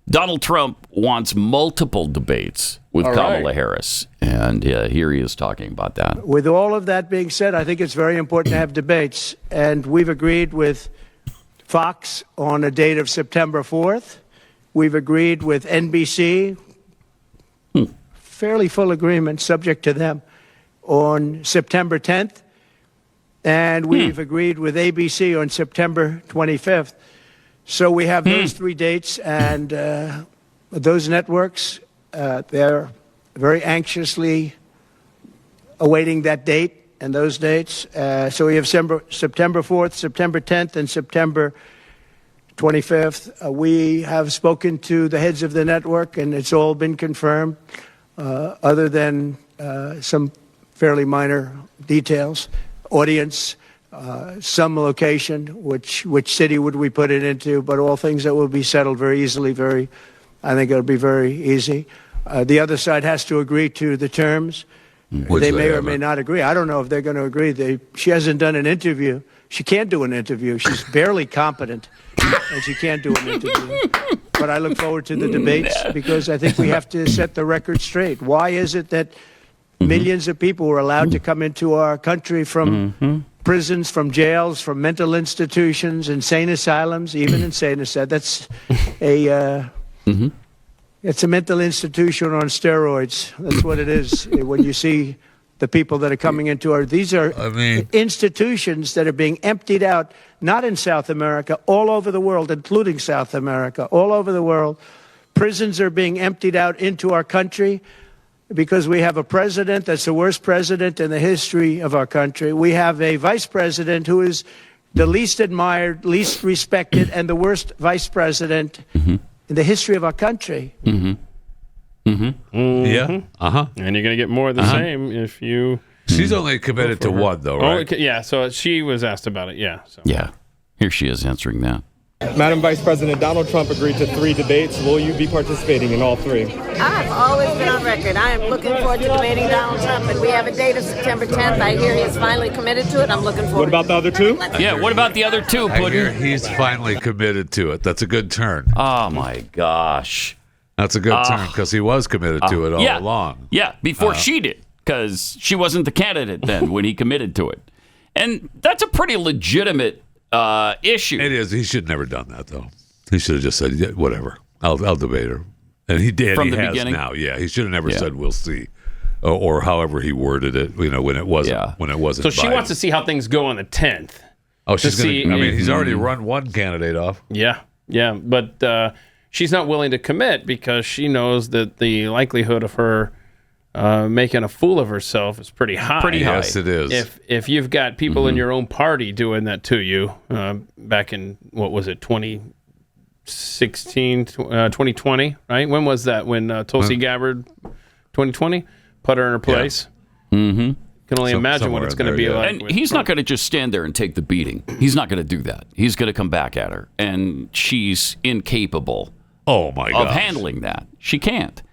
Donald Trump wants multiple debates with Kamala Harris. And here he is talking about that. With all of that being said, I think it's very important to have debates. And we've agreed with Fox on a date of September 4th. We've agreed with NBC, fairly full agreement, subject to them, on September 10th. And we've agreed with ABC on September 25th. So we have those three dates, and those networks, they're very anxiously awaiting that date and those dates. So we have September 4th, September 10th, and September 25th. We have spoken to the heads of the network, and it's all been confirmed, other than some fairly minor details. Audience, some location, which city would we put it into, but all things that will be settled very easily. I think it'll be very easy. The other side has to agree to the terms. They may or may not agree. I don't know if they're going to agree. She hasn't done an interview. She can't do an interview. She's barely competent, and she can't do an interview. But I look forward to the debates because I think we have to set the record straight. Why is it that millions of people were allowed to come into our country from prisons, from jails, from mental institutions, insane asylums, even insane asylums? That's it's a mental institution on steroids. That's what it is. When you see the people that are coming into these are institutions that are being emptied out, not in South America, all over the world, including South America, all over the world. Prisons are being emptied out into our country because we have a president that's the worst president in the history of our country. We have a vice president who is the least admired, least respected, and the worst vice president in the history of our country. Yeah. And you're going to get more of the same if you... She's only committed to one, though, right? Yeah, so she was asked about it, yeah. So. Yeah, here she is answering that. Madam Vice President, Donald Trump agreed to 3 debates. Will you be participating in all 3? I've always been on record. I am looking forward to debating Donald Trump, and we have a date of September 10th. I hear he is finally committed to it. I'm looking forward. What about the other 2? Yeah, what about the other 2, I hear Puddin'? he's finally committed to it. That's a good turn. Oh, my gosh. That's a good turn because he was committed to it all along. Yeah, before she did, because she wasn't the candidate then when he committed to it. And that's a pretty legitimate issue. It is. He should have never done that, though. He should have just said, yeah, whatever, I'll debate her. And he did. From he the has beginning? now. Yeah, he should have never said, we'll see. Or however he worded it, when it wasn't. So she wants to see how things go on the 10th. Oh, she's going to, he's already run one candidate off. Yeah, but she's not willing to commit because she knows that the likelihood of her making a fool of herself is pretty high. Yes, it is. If you've got people in your own party doing that to you, back in, what was it, 2016, 2020, right? When was that? When Tulsi Gabbard, 2020, put her in her place? Yeah. Can only imagine what it's going to be like. And he's not going to just stand there and take the beating. He's not going to do that. He's going to come back at her, and she's incapable of handling that. She can't.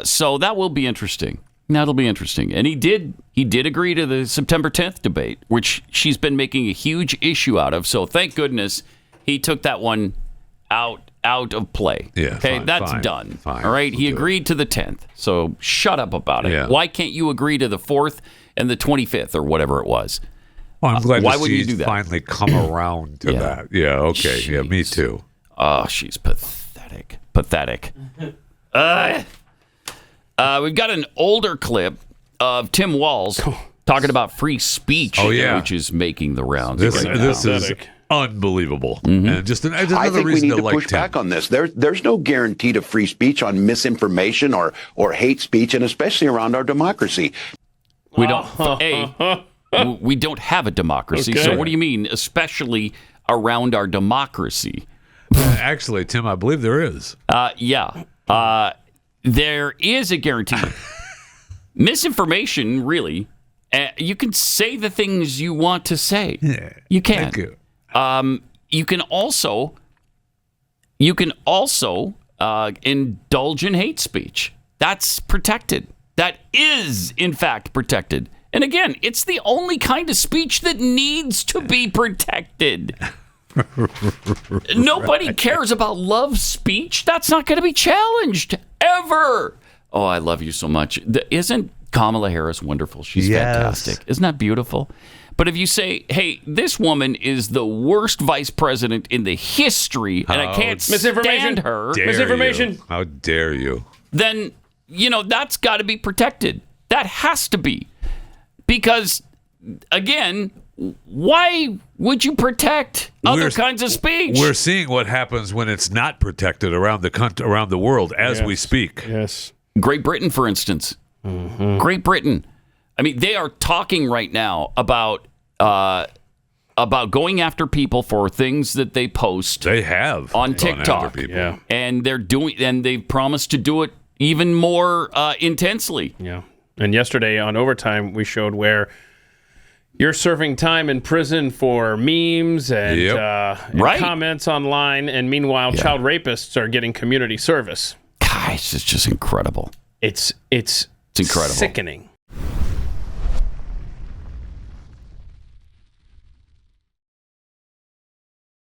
So that will be interesting. That'll be interesting. And he did agree to the September 10th debate, which she's been making a huge issue out of. So thank goodness he took that one out of play. Yeah. Okay, that's done. Fine. All right. He agreed to the 10th. So shut up about it. Yeah. Why can't you agree to the 4th and the 25th or whatever it was? Well, I'm glad why to would see you do that? Finally come around to that. Yeah. Okay. Jeez. Yeah. Me too. Oh, she's pathetic. We've got an older clip of Tim Walz talking about free speech, which is making the rounds. This is unbelievable. And just another I think we reason need to like push back on this. There's no guarantee to free speech on misinformation or hate speech, and especially around our democracy. We don't. We don't have a democracy. Okay. So what do you mean, especially around our democracy? Actually, Tim, I believe there is. There is a guarantee. Misinformation, really. You can say the things you want to say. Yeah, you can. Thank you. You can also indulge in hate speech. That's protected. That is, in fact, protected. And again, it's the only kind of speech that needs to be protected. Nobody cares about love speech. That's not going to be challenged ever. Oh, I love you so much. Isn't Kamala Harris wonderful? She's fantastic. Isn't that beautiful? But if you say, hey, this woman is the worst vice president in the history, and I can't stand her. Misinformation. How dare you? Then, that's got to be protected. That has to be. Because, again, why would you protect other kinds of speech? We're seeing what happens when it's not protected around the world as we speak. Yes. Great Britain, for instance. Mm-hmm. Great Britain. I mean, they are talking right now about going after people for things that they post. They have on TikTok, and they've promised to do it even more intensely. Yeah. And yesterday on Overtime, we showed where you're serving time in prison for memes and comments online, and meanwhile, child rapists are getting community service. Gosh, it's just incredible. It's incredible, sickening.